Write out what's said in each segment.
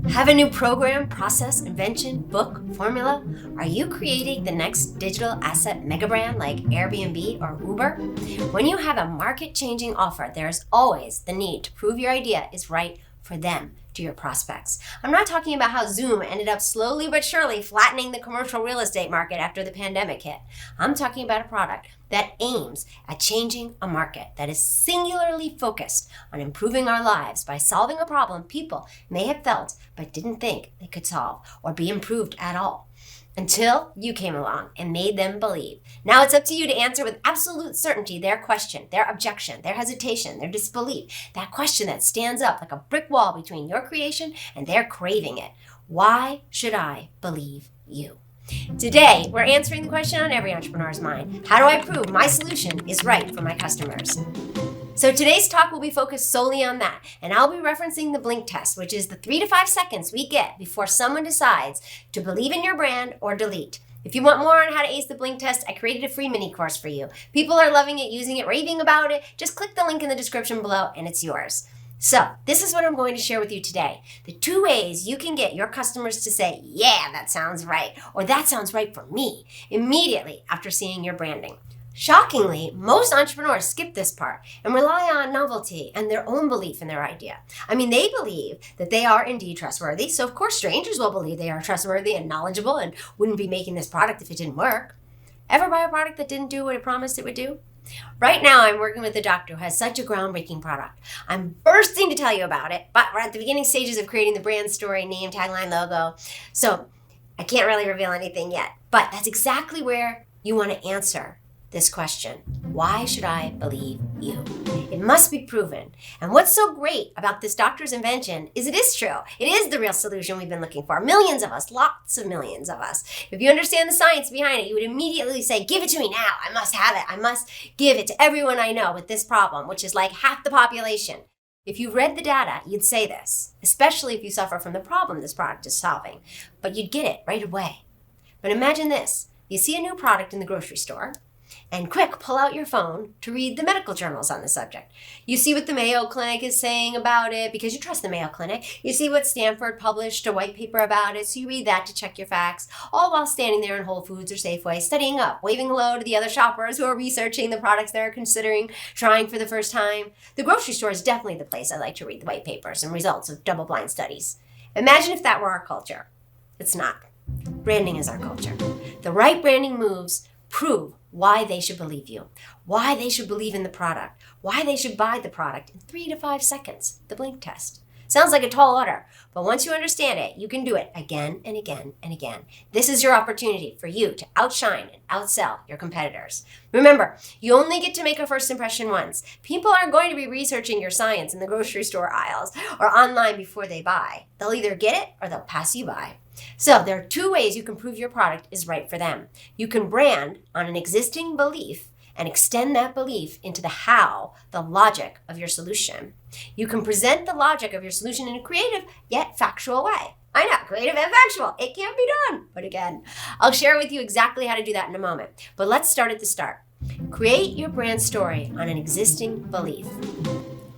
Have a new program, process, invention, book, formula? Are you creating the next digital asset mega brand like Airbnb or Uber? When you have a market-changing offer, there's always the need to prove your idea is right for them, to your prospects. I'm not talking about how Zoom ended up slowly but surely flattening the commercial real estate market after the pandemic hit. I'm talking about a product that aims at changing a market, that is singularly focused on improving our lives by solving a problem people may have felt but didn't think they could solve or be improved at all. Until you came along and made them believe. Now it's up to you to answer with absolute certainty their question, their objection, their hesitation, their disbelief, that question that stands up like a brick wall between your creation and their craving it. Why should I believe you? Today, we're answering the question on every entrepreneur's mind. How do I prove my solution is right for my customers? So today's talk will be focused solely on that, and I'll be referencing the blink test, which is the 3 to 5 seconds we get before someone decides to believe in your brand or delete. If you want more on how to ace the blink test, I created a free mini course for you. People are loving it, using it, raving about it. Just click the link in the description below and it's yours. So this is what I'm going to share with you today. The 2 ways you can get your customers to say, yeah, that sounds right, or that sounds right for me, immediately after seeing your branding. Shockingly, most entrepreneurs skip this part and rely on novelty and their own belief in their idea. I mean, they believe that they are indeed trustworthy, so of course strangers will believe they are trustworthy and knowledgeable and wouldn't be making this product if it didn't work. Ever buy a product that didn't do what it promised it would do? Right now, I'm working with a doctor who has such a groundbreaking product. I'm bursting to tell you about it, but we're at the beginning stages of creating the brand story, name, tagline, logo, so I can't really reveal anything yet. But that's exactly where you want to answer this question. Why should I believe you? It must be proven. And what's so great about this doctor's invention is it is true. It is the real solution we've been looking for. Millions of us, lots of millions of us. If you understand the science behind it, you would immediately say, give it to me now. I must have it. I must give it to everyone I know with this problem, which is like half the population. If you read the data, you'd say this, especially if you suffer from the problem this product is solving. But you'd get it right away. But imagine this. You see a new product in the grocery store, and quick, pull out your phone to read the medical journals on the subject. You see what the Mayo Clinic is saying about it because you trust the Mayo Clinic. You see what Stanford published a white paper about it, so you read that to check your facts, all while standing there in Whole Foods or Safeway, studying up, waving hello to the other shoppers who are researching the products they're considering trying for the first time. The grocery store is definitely the place I like to read the white papers and results of double-blind studies. Imagine if that were our culture. It's not. Branding is our culture. The right branding moves prove why they should believe you, why they should believe in the product, why they should buy the product in 3 to 5 seconds, the blink test. Sounds like a tall order, but once you understand it, you can do it again and again and again. This is your opportunity for you to outshine and outsell your competitors. Remember, you only get to make a first impression once. People aren't going to be researching your science in the grocery store aisles or online before they buy. They'll either get it or they'll pass you by. So there are 2 ways you can prove your product is right for them. You can brand on an existing belief and extend that belief into the how, the logic of your solution. You can present the logic of your solution in a creative yet factual way. I know, creative and factual. It can't be done. But again, I'll share with you exactly how to do that in a moment. But let's start at the start. Create your brand story on an existing belief.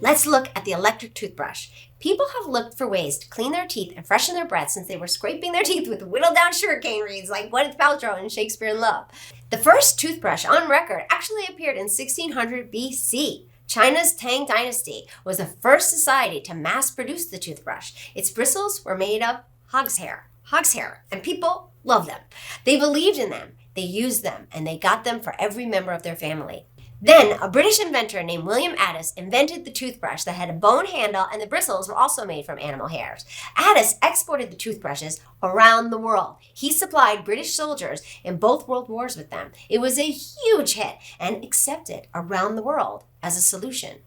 Let's look at the electric toothbrush. People have looked for ways to clean their teeth and freshen their breath since they were scraping their teeth with whittled down sugarcane reeds like Gwyneth Paltrow in Shakespeare in Love. The first toothbrush on record actually appeared in 1600 BC. China's Tang Dynasty was the first society to mass produce the toothbrush. Its bristles were made of hog's hair, and people loved them. They believed in them, they used them, and they got them for every member of their family. Then, a British inventor named William Addis invented the toothbrush that had a bone handle and the bristles were also made from animal hairs. Addis exported the toothbrushes around the world. He supplied British soldiers in both world wars with them. It was a huge hit and accepted around the world as a solution.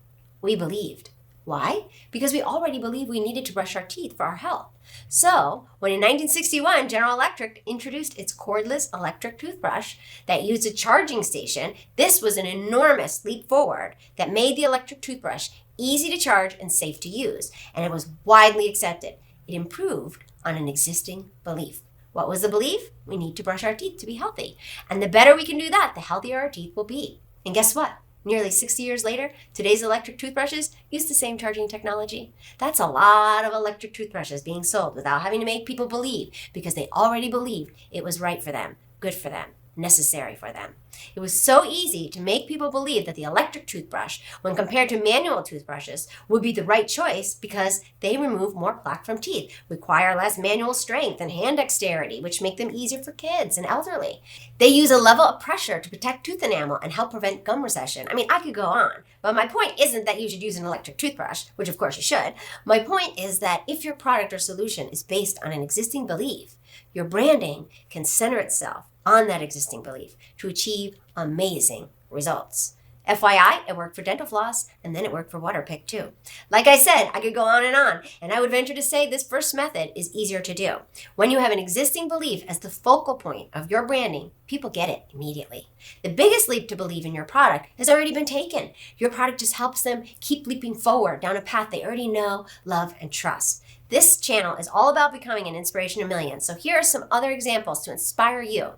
We believed. Why? Because we already believed we needed to brush our teeth for our health. So, when in 1961 General Electric introduced its cordless electric toothbrush that used a charging station, this was an enormous leap forward that made the electric toothbrush easy to charge and safe to use, and it was widely accepted. It improved on an existing belief. What was the belief? We need to brush our teeth to be healthy. And the better we can do that, the healthier our teeth will be. And guess what? Nearly 60 years later, today's electric toothbrushes use the same charging technology. That's a lot of electric toothbrushes being sold without having to make people believe, because they already believed it was right for them, good for them, necessary for them. It was so easy to make people believe that the electric toothbrush, when compared to manual toothbrushes, would be the right choice because they remove more plaque from teeth, require less manual strength and hand dexterity, which make them easier for kids and elderly. They use a level of pressure to protect tooth enamel and help prevent gum recession. I mean, I could go on, but my point isn't that you should use an electric toothbrush, which of course you should. My point is that if your product or solution is based on an existing belief, your branding can center itself on that existing belief to achieve amazing results. FYI, it worked for dental floss, and then it worked for Waterpik too. Like I said, I could go on, and I would venture to say this first method is easier to do. When you have an existing belief as the focal point of your branding, people get it immediately. The biggest leap to believe in your product has already been taken. Your product just helps them keep leaping forward down a path they already know, love, and trust. This channel is all about becoming an inspiration to millions. So here are some other examples to inspire you.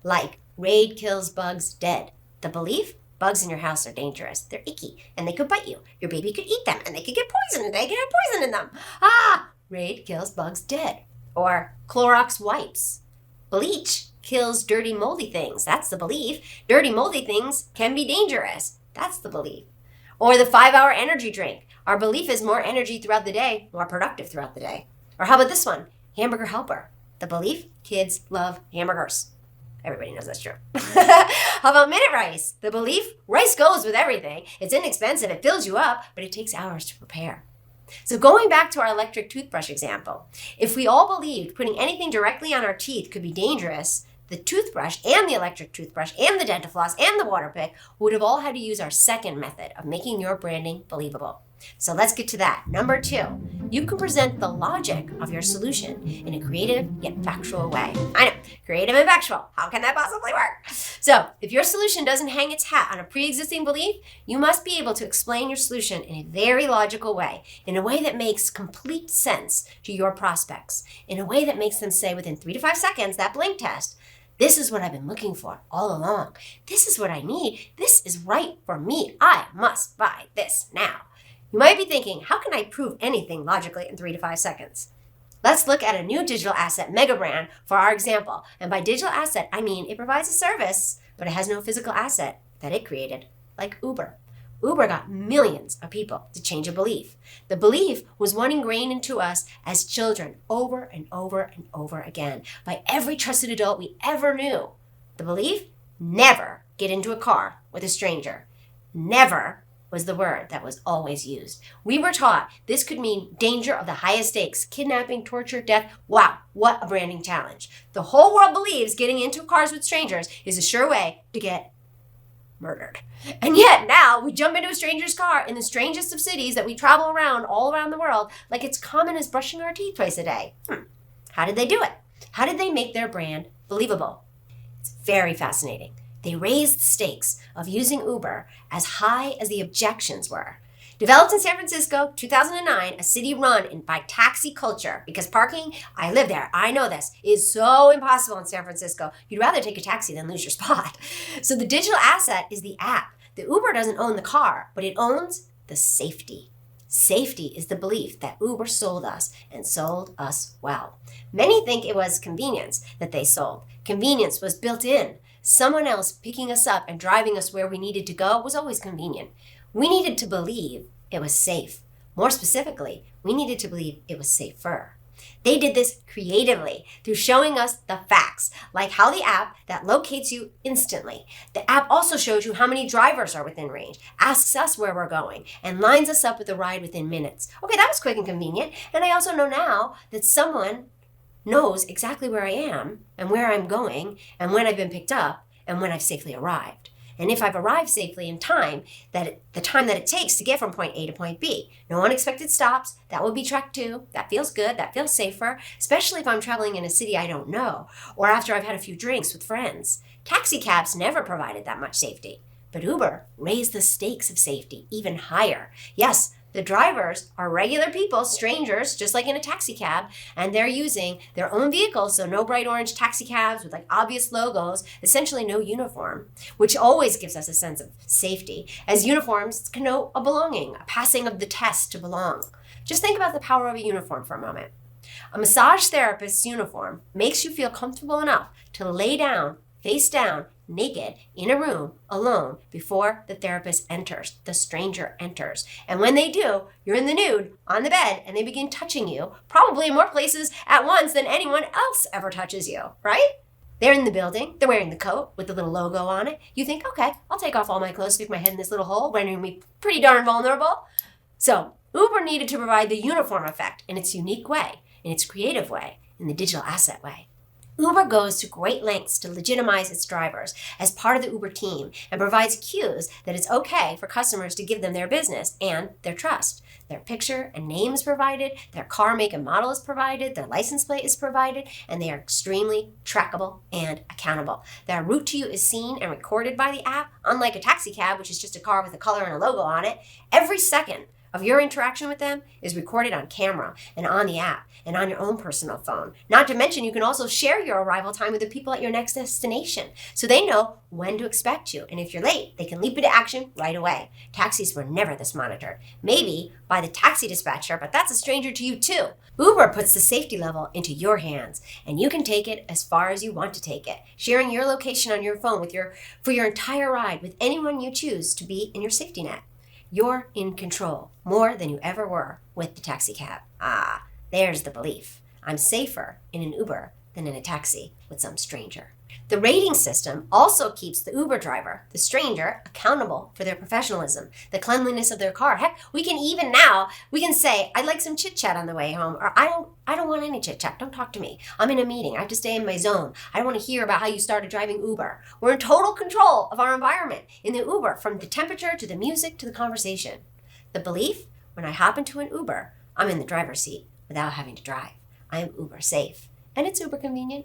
Like, Raid kills bugs dead. The belief? Bugs in your house are dangerous. They're icky, and they could bite you. Your baby could eat them, and they could get poisoned. They could have poison in them. Raid kills bugs dead. Or Clorox wipes. Bleach kills dirty, moldy things. That's the belief. Dirty, moldy things can be dangerous. That's the belief. Or the 5-hour energy drink. Our belief is more energy throughout the day, more productive throughout the day. Or how about this one? Hamburger helper. The belief? Kids love hamburgers. Everybody knows that's true. How about minute rice? The belief? Rice goes with everything. It's inexpensive, it fills you up, but it takes hours to prepare. So going back to our electric toothbrush example, if we all believed putting anything directly on our teeth could be dangerous, the toothbrush and the electric toothbrush and the dental floss and the Waterpik would have all had to use our second method of making your branding believable. So let's get to that. Number 2, you can present the logic of your solution in a creative yet factual way. I know, creative and factual. How can that possibly work? So if your solution doesn't hang its hat on a pre-existing belief, you must be able to explain your solution in a very logical way, in a way that makes complete sense to your prospects, in a way that makes them say within 3 to 5 seconds, that blink test, this is what I've been looking for all along. This is what I need. This is right for me. I must buy this now. You might be thinking, how can I prove anything logically in 3 to 5 seconds? Let's look at a new digital asset mega brand for our example. And by digital asset, I mean it provides a service, but it has no physical asset that it created, like Uber. Uber got millions of people to change a belief. The belief was one ingrained into us as children over and over and over again by every trusted adult we ever knew. The belief? Never get into a car with a stranger. Never was the word that was always used. We were taught this could mean danger of the highest stakes, kidnapping, torture, death. Wow, what a branding challenge. The whole world believes getting into cars with strangers is a sure way to get murdered. And yet now we jump into a stranger's car in the strangest of cities that we travel around all around the world like it's common as brushing our teeth twice a day. How did they do it? How did they make their brand believable? It's very fascinating. They raised the stakes of using Uber as high as the objections were. Developed in San Francisco, 2009, a city run by taxi culture, because parking, I live there, I know this, is so impossible in San Francisco. You'd rather take a taxi than lose your spot. So the digital asset is the app. The Uber doesn't own the car, but it owns the safety. Safety is the belief that Uber sold us and sold us well. Many think it was convenience that they sold. Convenience was built in. Someone else picking us up and driving us where we needed to go was always convenient. We needed to believe it was safe. More specifically, we needed to believe it was safer. They did this creatively through showing us the facts, like how the app that locates you instantly. The app also shows you how many drivers are within range, asks us where we're going, and lines us up with a ride within minutes. Okay, that was quick and convenient. And I also know now that someone knows exactly where I am and where I'm going and when I've been picked up and when I've safely arrived. And if I've arrived safely in time, the time that it takes to get from point A to point B. No unexpected stops, that will be tracked too. That feels good, that feels safer, especially if I'm traveling in a city I don't know, or after I've had a few drinks with friends. Taxi cabs never provided that much safety. But Uber raised the stakes of safety even higher. Yes, The drivers are regular people, strangers, just like in a taxi cab, and they're using their own vehicles, so no bright orange taxi cabs with like obvious logos, essentially no uniform, which always gives us a sense of safety, as uniforms connote a belonging, a passing of the test to belong. Just think about the power of a uniform for a moment. A massage therapist's uniform makes you feel comfortable enough to lay down, face down, naked, in a room, alone, before the therapist enters, the stranger enters. And when they do, you're in the nude, on the bed, and they begin touching you, probably in more places at once than anyone else ever touches you, right? They're in the building, they're wearing the coat with the little logo on it. You think, okay, I'll take off all my clothes, stick my head in this little hole, rendering me pretty darn vulnerable. So Uber needed to provide the uniform effect in its unique way, in its creative way, in the digital asset way. Uber goes to great lengths to legitimize its drivers as part of the Uber team and provides cues that it's okay for customers to give them their business and their trust. Their picture and name is provided, their car make and model is provided, their license plate is provided, and they are extremely trackable and accountable. Their route to you is seen and recorded by the app, unlike a taxi cab, which is just a car with a color and a logo on it. Every second of your interaction with them is recorded on camera and on the app and on your own personal phone. Not to mention, you can also share your arrival time with the people at your next destination, so they know when to expect you. And if you're late, they can leap into action right away. Taxis were never this monitored. Maybe by the taxi dispatcher, but that's a stranger to you too. Uber puts the safety level into your hands, and you can take it as far as you want to take it, sharing your location on your phone for your entire ride with anyone you choose to be in your safety net. You're in control more than you ever were with the taxi cab. There's the belief. I'm safer in an Uber than in a taxi with some stranger. The rating system also keeps the Uber driver, the stranger, accountable for their professionalism, the cleanliness of their car. Heck, we can say, I'd like some chit chat on the way home, or I don't want any chit chat. Don't talk to me. I'm in a meeting. I have to stay in my zone. I don't want to hear about how you started driving Uber. We're in total control of our environment in the Uber, from the temperature to the music to the conversation. The belief, when I hop into an Uber, I'm in the driver's seat without having to drive. I am Uber safe, and it's Uber convenient.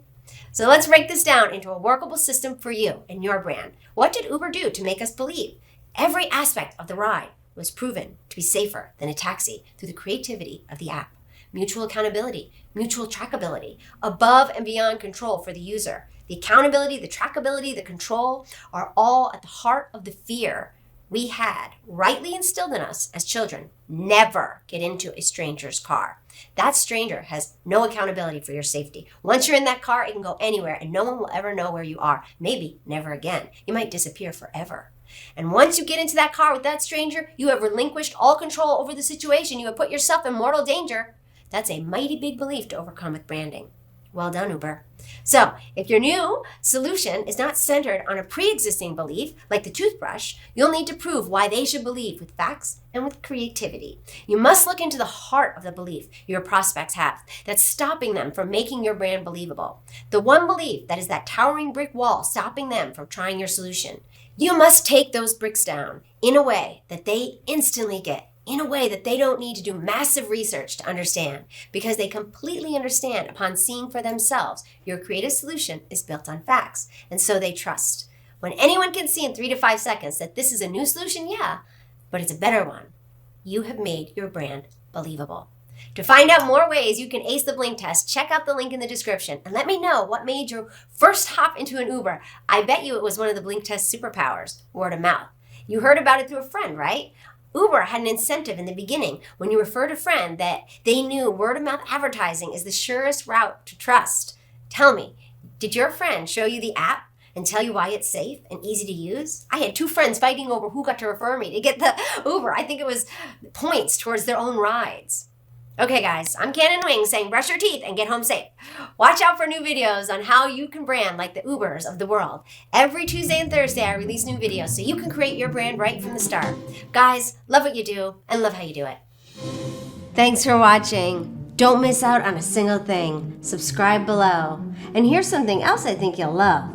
So let's break this down into a workable system for you and your brand. What did Uber do to make us believe? Every aspect of the ride was proven to be safer than a taxi through the creativity of the app. Mutual accountability, mutual trackability, above and beyond control for the user. The accountability, the trackability, the control are all at the heart of the fear we had rightly instilled in us as children. Never get into a stranger's car. That stranger has no accountability for your safety. Once you're in that car, it can go anywhere and no one will ever know where you are. Maybe never again. You might disappear forever. And once you get into that car with that stranger, you have relinquished all control over the situation. You have put yourself in mortal danger. That's a mighty big belief to overcome with branding. Well done, Uber. So, if your new solution is not centered on a pre-existing belief, like the toothbrush, you'll need to prove why they should believe with facts and with creativity. You must look into the heart of the belief your prospects have that's stopping them from making your brand believable. The one belief that is that towering brick wall stopping them from trying your solution. You must take those bricks down in a way that they instantly get, in a way that they don't need to do massive research to understand, because they completely understand upon seeing for themselves your creative solution is built on facts, and so they trust. When anyone can see in 3 to 5 seconds that this is a new solution, yeah, but it's a better one, you have made your brand believable. To find out more ways you can ace the blink test, check out the link in the description and let me know what made your first hop into an Uber. I bet you it was one of the blink test superpowers, word of mouth. You heard about it through a friend, right? Uber had an incentive in the beginning when you referred a friend that they knew word-of-mouth advertising is the surest route to trust. Tell me, did your friend show you the app and tell you why it's safe and easy to use? I had 2 friends fighting over who got to refer me to get the Uber. I think it was points towards their own rides. Okay, guys, I'm Canon Wing saying brush your teeth and get home safe. Watch out for new videos on how you can brand like the Ubers of the world. Every Tuesday and Thursday, I release new videos so you can create your brand right from the start. Guys, love what you do and love how you do it. Thanks for watching. Don't miss out on a single thing. Subscribe below. And here's something else I think you'll love.